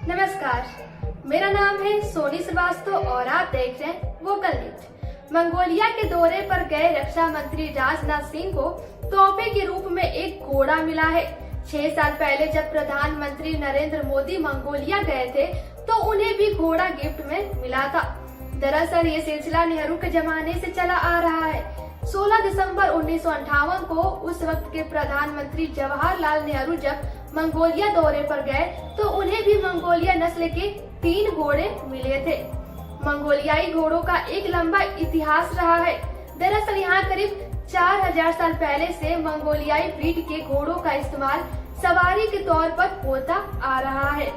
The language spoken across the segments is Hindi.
नमस्कार, मेरा नाम है सोनी श्रीवास्तव और आप देख रहे हैं वोकल न्यूज। मंगोलिया के दौरे पर गए रक्षा मंत्री राजनाथ सिंह को तोहफे के रूप में एक घोड़ा मिला है। 6 साल पहले जब प्रधानमंत्री नरेंद्र मोदी मंगोलिया गए थे तो उन्हें भी घोड़ा गिफ्ट में मिला था। दरअसल ये सिलसिला नेहरू के जमाने से चला आ रहा है। 16 दिसंबर 1958 को उस वक्त के प्रधानमंत्री जवाहरलाल नेहरू जब मंगोलिया दौरे पर गए तो उन्हें भी मंगोलिया नस्ल के 3 घोड़े मिले थे। मंगोलियाई घोड़ों का एक लंबा इतिहास रहा है। दरअसल यहाँ करीब 4000 साल पहले से मंगोलियाई ब्रीड के घोड़ों का इस्तेमाल सवारी के तौर पर होता आ रहा है।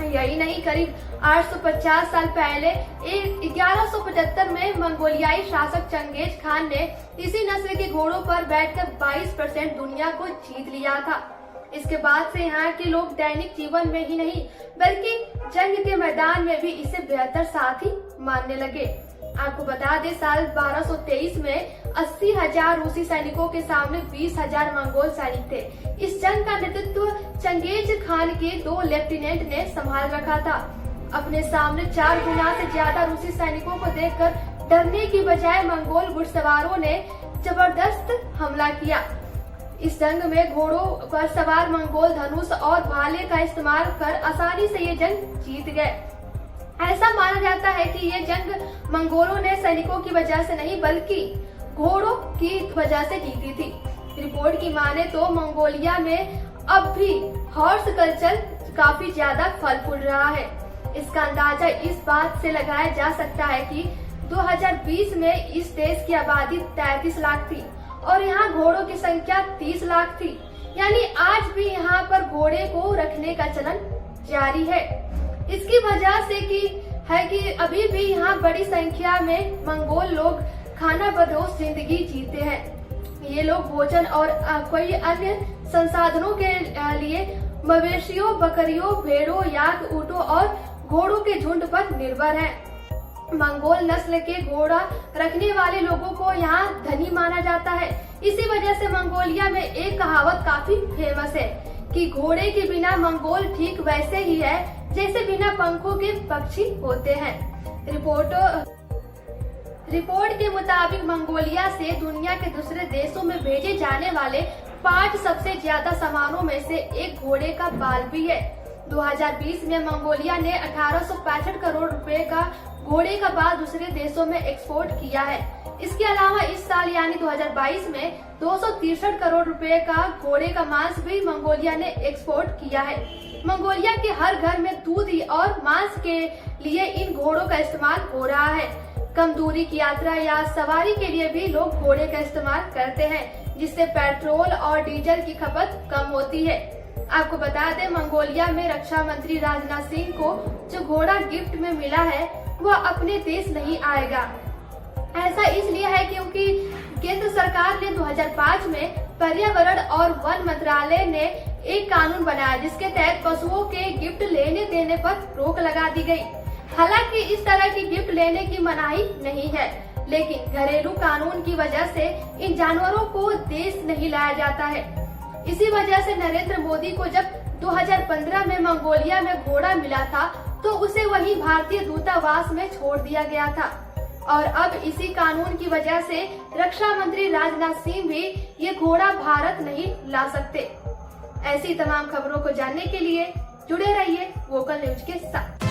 यही नहीं, करीब 850 साल पहले 1175 में मंगोलियाई शासक चंगेज खान ने इसी नस्ल के घोड़ों पर बैठकर 22% दुनिया को जीत लिया था। इसके बाद से यहाँ के लोग दैनिक जीवन में ही नहीं बल्कि जंग के मैदान में भी इसे बेहतर साथी मानने लगे। आपको बता दें, साल 1223 में 80,000 रूसी सैनिकों के सामने 20,000 मंगोल सैनिक थे। इस जंग का नेतृत्व चंगेज खान के 2 लेफ्टिनेंट ने संभाल रखा था। अपने सामने 4 गुना से ज्यादा रूसी सैनिकों को देखकर डरने की बजाय मंगोल घुड़सवारों ने जबरदस्त हमला किया। इस जंग में घोड़ों पर सवार मंगोल धनुष और भाले का इस्तेमाल कर आसानी से ये जंग जीत गए। ऐसा माना जाता है कि ये जंग मंगोलों ने सैनिकों की वजह से नहीं बल्कि घोड़ों की वजह से जीती थी। रिपोर्ट की माने तो मंगोलिया में अब भी हॉर्स कल्चर काफी ज्यादा फल फूल रहा है। इसका अंदाजा इस बात से लगाया जा सकता है कि 2020 में इस देश की आबादी 33 लाख थी और यहाँ घोड़ों की संख्या 30 लाख थी। यानी आज भी यहाँ पर घोड़े को रखने का चलन जारी है। इसकी वजह से कि अभी भी यहाँ बड़ी संख्या में मंगोल लोग खानाबदोश जिंदगी जीते हैं। ये लोग भोजन और कोई अन्य संसाधनों के लिए मवेशियों, बकरियों, भेड़ों, याक, ऊँटों और घोड़ों के झुंड पर निर्भर हैं। मंगोल नस्ल के घोड़ा रखने वाले लोगों को यहाँ धनी माना जाता है। इसी वजह से मंगोलिया में एक कहावत काफी फेमस है कि घोड़े के बिना मंगोल ठीक वैसे ही है जैसे बिना पंखों के पक्षी होते हैं। रिपोर्ट के मुताबिक मंगोलिया से दुनिया के दूसरे देशों में भेजे जाने वाले 5 सबसे ज्यादा सामानों में से एक घोड़े का बाल भी है। 2020 में मंगोलिया ने 1865 करोड़ रुपए का घोड़े का बाल दूसरे देशों में एक्सपोर्ट किया है। इसके अलावा इस साल यानी 2022 में 263 करोड़ रुपए का घोड़े का मांस भी मंगोलिया ने एक्सपोर्ट किया है। मंगोलिया के हर घर में दूध और मांस के लिए इन घोड़ों का इस्तेमाल हो रहा है। कम दूरी की यात्रा या सवारी के लिए भी लोग घोड़े का इस्तेमाल करते हैं, जिससे पेट्रोल और डीजल की खपत कम होती है। आपको बता दें, मंगोलिया में रक्षा मंत्री राजनाथ सिंह को जो घोड़ा गिफ्ट में मिला है वह अपने देश नहीं आएगा। ऐसा इसलिए है क्योंकि केंद्र सरकार ने 2005 में पर्यावरण और वन मंत्रालय ने एक कानून बनाया जिसके तहत पशुओं के गिफ्ट लेने देने पर रोक लगा दी गई। हालांकि इस तरह की गिफ्ट लेने की मनाही नहीं है, लेकिन घरेलू कानून की वजह से इन जानवरों को देश नहीं लाया जाता है। इसी वजह से नरेंद्र मोदी को जब 2015 में मंगोलिया में घोड़ा मिला था तो उसे वही भारतीय दूतावास में छोड़ दिया गया था और अब इसी कानून की वजह से रक्षा मंत्री राजनाथ सिंह भी ये घोड़ा भारत नहीं ला सकते। ऐसी तमाम खबरों को जानने के लिए जुड़े रहिए वोकल न्यूज के साथ।